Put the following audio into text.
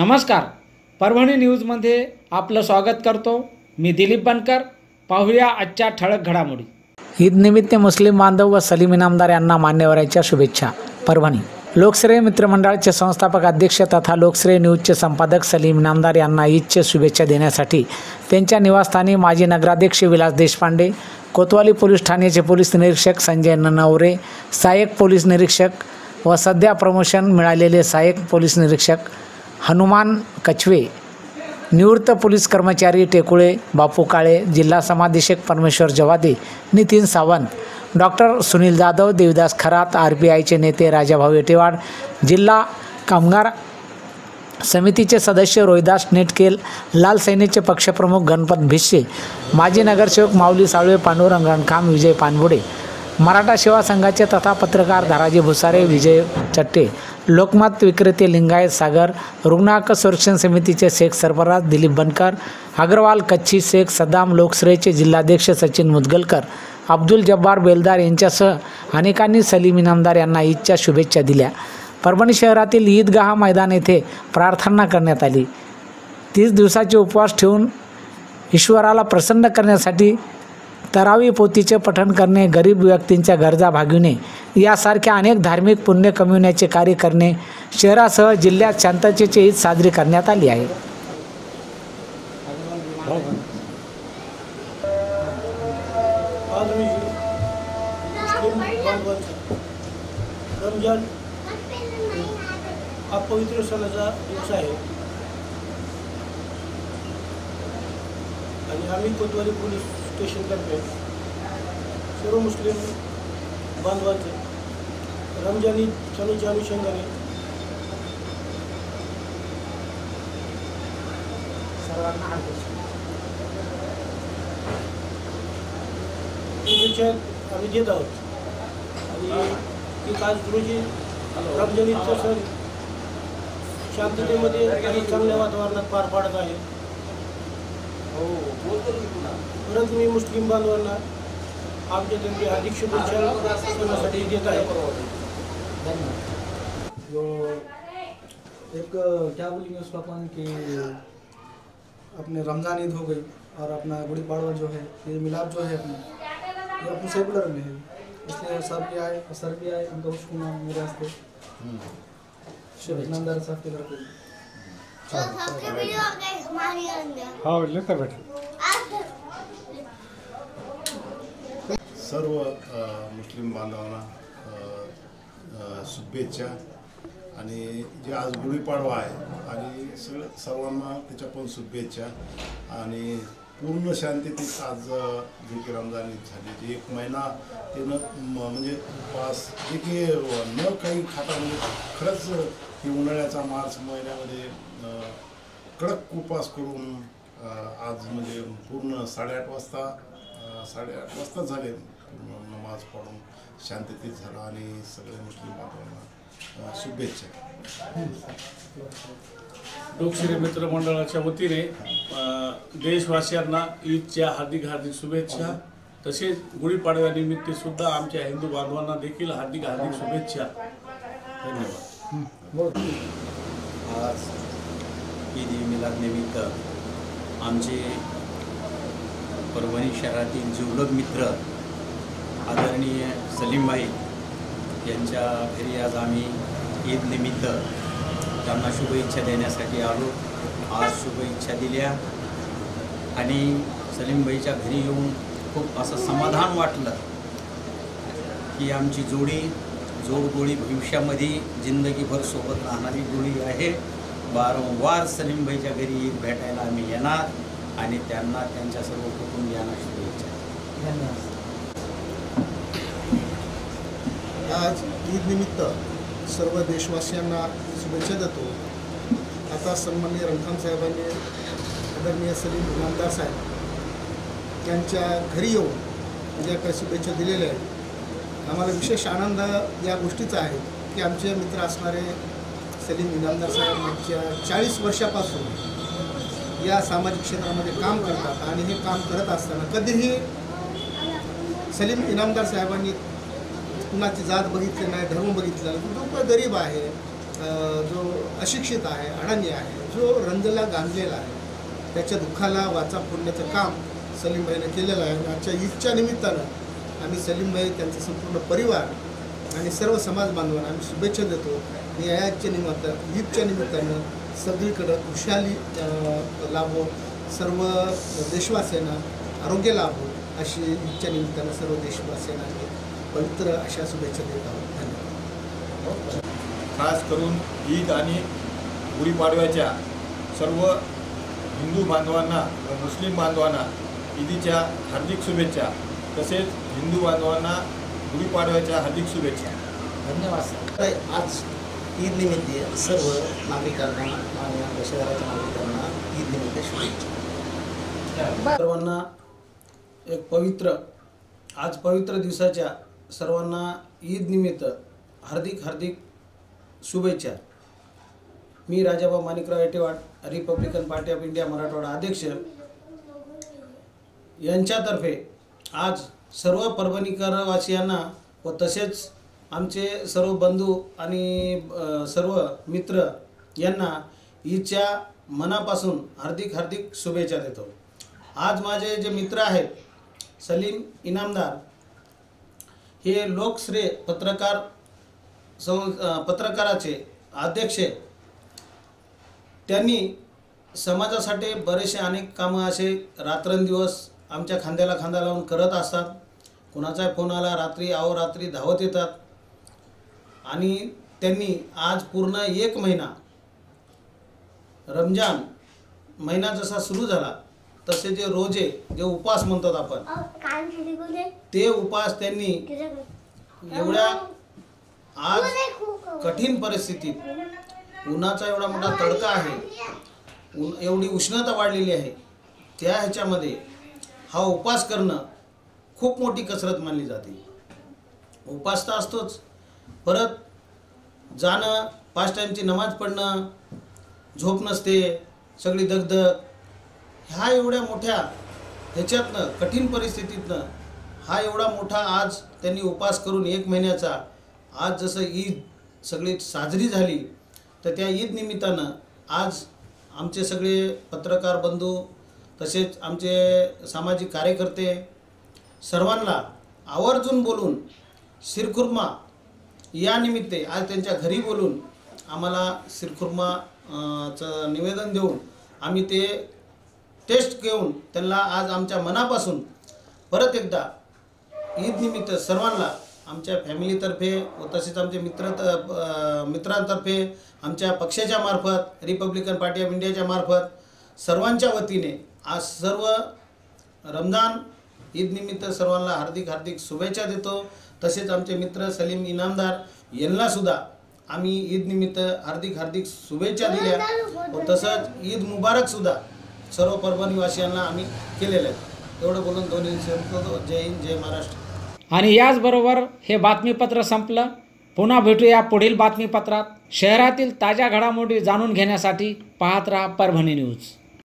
नमस्कार, परभणी न्यूजमध्ये आपलं स्वागत करतो। मी दिलीप बनकर। पाहूया आजच्या ठळक घडामोडी। ईदनिमित्त मुस्लिम बांधव व सलीम इनामदार यांना मान्यवरांच्या शुभेच्छा। परभणी लोकश्रेय मित्रमंडळाचे संस्थापक अध्यक्ष तथा लोकश्रेय न्यूजचे संपादक सलीम इनामदार यांना ईदच्या शुभेच्छा देण्यासाठी त्यांच्या निवासस्थानी माजी नगराध्यक्ष विलास देशपांडे, कोतवाली पोलीस ठाण्याचे पोलीस निरीक्षक संजय ननवरे, सहाय्यक पोलीस निरीक्षक व सध्या प्रमोशन मिळालेले सहाय्यक पोलीस निरीक्षक हनुमान कछवे, निवृत्त पोलीस कर्मचारी टेकुळे बापू काळे, जिल्हा समादेशक परमेश्वर जवादे, नितीन सावंत, डॉक्टर सुनील जाधव, देवदास खरात, RPIचे नेते राजाभाऊ येटेवाड, जिल्हा कामगार समितीचे सदस्य रोहिदास नेटकेल, लाल सेनेचे पक्षप्रमुख गणपत भिस्से, माजी नगरसेवक माऊली साळवे, पांडुरंग रणखाम, विजय पानबुडे, मराठा सेवा संघाचे तथा पत्रकार धाराजी भुसारे, विजय चट्टे, लोकमत विक्रेते लिंगायत सागर, रुग्ण हक्क संरक्षण समितीचे शेख सरफराज दिलीप बनकर, अग्रवाल कच्छी शेख सद्दाम, लोकश्रेयचे जिल्हाध्यक्ष सचिन मुदगलकर, अब्दुल जब्बार बेलदार यांच्यासह अनेकांनी सलीम इनामदार यांना ईदच्या शुभेच्छा दिल्या। परभणी शहरातील ईदगाह मैदान येथे प्रार्थना करण्यात आली। 30 दिवसाचे उपवास ठेवून ईश्वराला प्रसन्न करण्यासाठी तरावी पोथीचे पठण करणे, गरीब व्यक्तींच्या गरजा भागविणे यासारख्या अनेक धार्मिक पुण्य कमविण्याचे कार्य करणे, शहरासह जिल्ह्यात शांततेची ईद साजरी करण्यात आली आहे। रमजान हा पवित्र सणाचा दिवस आहे आणि आम्ही कोतवाली पोलीस स्टेशनतर्फे सर्व मुस्लिम बांधवांचे रमजानी सणाच्या अनुषंगाने शुभेच्छा आम्ही देत आहोत। आणि आज रोजी रमजान ईदचा सण शांततेमध्ये आणि चांगल्या वातावरणात पार पाडत आहे। परंतु मी मुस्लिम बांधवांना आमच्यातर्फे हार्दिक शुभेच्छा सणासाठी देत आहे। जो एक क्या बोलेंगे उसको अपन कि अपने रमज़ान ईद हो गई और अपना गुड़ी पाड़वा जो है, ये मिलाद जो है अपने, ये अपने सेकुलर में है, इसलिए सब भी आए और सर भी आए, उनका उसको मेरे वास्ते इनामदार साहब के घर पे हाँ लेकर बैठे। सर्व मुस्लिम बांधवांना शुभेच्छा। आणि जे आज गुढीपाडवा आहे आणि सर्वांना त्याच्या पण शुभेच्छा। आणि पूर्ण शांततेत आज जे की रमजान ईद झाली, एक महिना त्यानं म्हणजे पास जे की न काही खाता, म्हणजे खरंच हे उन्हाळ्याचा मार्च महिन्यामध्ये कडक उपवास करून आज म्हणजे पूर्ण 8:30 वाजता झाले, पूर्ण नमाज पढून शांततेत झाला। आणि सगळ्या मुस्लिम बांधवांना शुभेच्छा। लोकश्रेय मित्रमंडळाच्या वतीने देशवासियांना ईदच्या हार्दिक शुभेच्छा। तसेच गुढीपाडव्यानिमित्त सुद्धा आमच्या हिंदू बांधवांना देखील हार्दिक शुभेच्छा। धन्यवाद। आज ईद मिलाद निमित्त आमचे परभणी शहरातील जिवलग मित्र आदरणीय सलीमभाई यांच्या घरी आज आम्ही ईद निमित्त त्यांना शुभेच्छा देण्यासाठी आलो। आज शुभेच्छा दिल्या आणि सलीमभाईच्या घरी येऊन खूप असं समाधान वाटलं की आमची जोडगोळी भविष्यामध्ये जिंदगीभर सोबत राहणारी जोडी आहे। वारंवार सलीमभाईच्या घरी ईद भेटायला आम्ही येणार आणि त्यांना त्यांच्या सर्व कुटुंबियांना शुभेच्छा। धन्यवाद। आज ईद निमित्त सर्व देशवासियांना शुभेच्छा देतो। आता सन्माननीय रणखाम साहेबांनी आदरणीय सलीम इनामदार साहेब यांच्या घरी येऊन ज्या काही शुभेच्छा दिलेल्या आहेत, आम्हाला विशेष आनंद या गोष्टीचा आहे की आमचे मित्र असणारे सलीम इनामदार साहेब मागच्या 40 वर्षापासून या सामाजिक क्षेत्रामध्ये काम करतात आणि हे काम करत असताना कधीही सलीम इनामदार साहेबांनी कुणाची जात बघितली नाही, धर्म बघितला, जो गरीब आहे, जो अशिक्षित आहे, अडाणी आहे, जो रंजला गांजलेला आहे त्याच्या दुःखाला वाचा फोडण्याचं काम सलीमभाईनं केलेलं आहे. आणि आजच्या ईदच्या निमित्तानं आम्ही सलीमभाई, त्यांचा संपूर्ण परिवार आणि सर्व समाज बांधवांना आम्ही शुभेच्छा देतो. आणि या ईदच्या निमित्तानं सगळीकडं खुशाली लाभो, सर्व देशवासियांना आरोग्य लाभो अशी ईदच्या निमित्तानं सर्व देशवासियांना आम्ही पवित्र अशा शुभेच्छा देत आहोत. धन्यवाद. खास करून ईद आणि गुढीपाडव्याच्या सर्व हिंदू बांधवांना व मुस्लिम बांधवांना ईदीच्या हार्दिक शुभेच्छा, तसेच हिंदू बांधवांना गुढीपाडव्याच्या हार्दिक शुभेच्छा. धन्यवाद सर. आज ईद निमित्त सर्व नागरिकांना आणि आपल्या शहराच्या नागरिकांना ईद निमित्त शुभेच्छा. सर्वांना एक आज पवित्र दिवसाच्या सर्वांना ईद निमित्त हार्दिक शुभेच्छा. मी Rajaba Manikrao Yetewad, Republican Party of India Marathwada अध्यक्ष यांच्यातर्फे आज सर्व परभणीकरवासियांना व तसेच आमचे सर्व बंधू आणि सर्व मित्र यांना ईदच्या मनापासून हार्दिक शुभेच्छा देतो. आज माझे जे मित्र आहेत सलीम इनामदार, हे लोकश्रेय पत्रकाराचे अध्यक्ष. त्यांनी समाजासाठी बरेचसे अनेक कामं असे रात्रंदिवस आमच्या खांद्याला खांदा लावून करत असतात. कोणाचा फोन आला रात्री अहोरात्री धावत येतात. आणि त्यांनी आज पूर्ण 1 महिना, रमजान महिना जसा सुरू झाला तसे जे रोजे, जे उपवास म्हणतात आपण, ते उपवास त्यांनी एवढ्या आज कठीण परिस्थितीत, उन्हाचा एवढा मोठा तडका आहे, एवढी उष्णता वाढलेली आहे, त्या ह्याच्यामध्ये हा उपवास करणं खूप मोठी कसरत मानली जाते. उपवास तर असतोच, परत जाणं, 5 टाईमची नमाज पडणं, झोप नसते, सगळी दगदग, ह्या एवढ्या मोठ्या ह्याच्यातनं, कठीण परिस्थितीतनं हा एवढा मोठा आज त्यांनी उपवास करून 1 महिन्याचा आज जसं ईद सगळी साजरी झाली, तर त्या ईद निमित्तानं आज आमचे सगळे पत्रकार बंधू तसेच आमचे सामाजिक कार्यकर्ते सर्वांना आवर्जून बोलून शिरखुर्मा या निमित्ते आज त्यांच्या घरी बोलून आम्हाला शिरखुर्माचं निवेदन देऊन आम्ही ते टेस्ट घेऊन त्यांना आज आमच्या मनापासून परत एकदा ईद निमित्त सर्वांना आमच्या फॅमिलीतर्फे व तसेच आमचे मित्रांतर्फे, आमच्या पक्षाच्या मार्फत, रिपब्लिकन पार्टी ऑफ इंडियाच्या मार्फत सर्वांच्या वतीने आज सर्व रमजान ईद निमित्त सर्वांना हार्दिक शुभेच्छा देतो. तसेच आमचे मित्र सलीम इनामदार यांनासुद्धा आम्ही ईद निमित्त हार्दिक शुभेच्छा दिल्या व तसंच ईद मुबारकसुद्धा सर्व परभणीवासियांना आम्ही केलेलं आहे. एवढं बोलून दोन्ही संपतो. जय हिंद, जय महाराष्ट्र. आणि याचबरोबर हे बातमीपत्र संपलं. पुन्हा भेटूया पुढील बातमीपत्रात. शहरातील ताज्या घडामोडी जाणून घेण्यासाठी पाहत रहा परभणी न्यूज.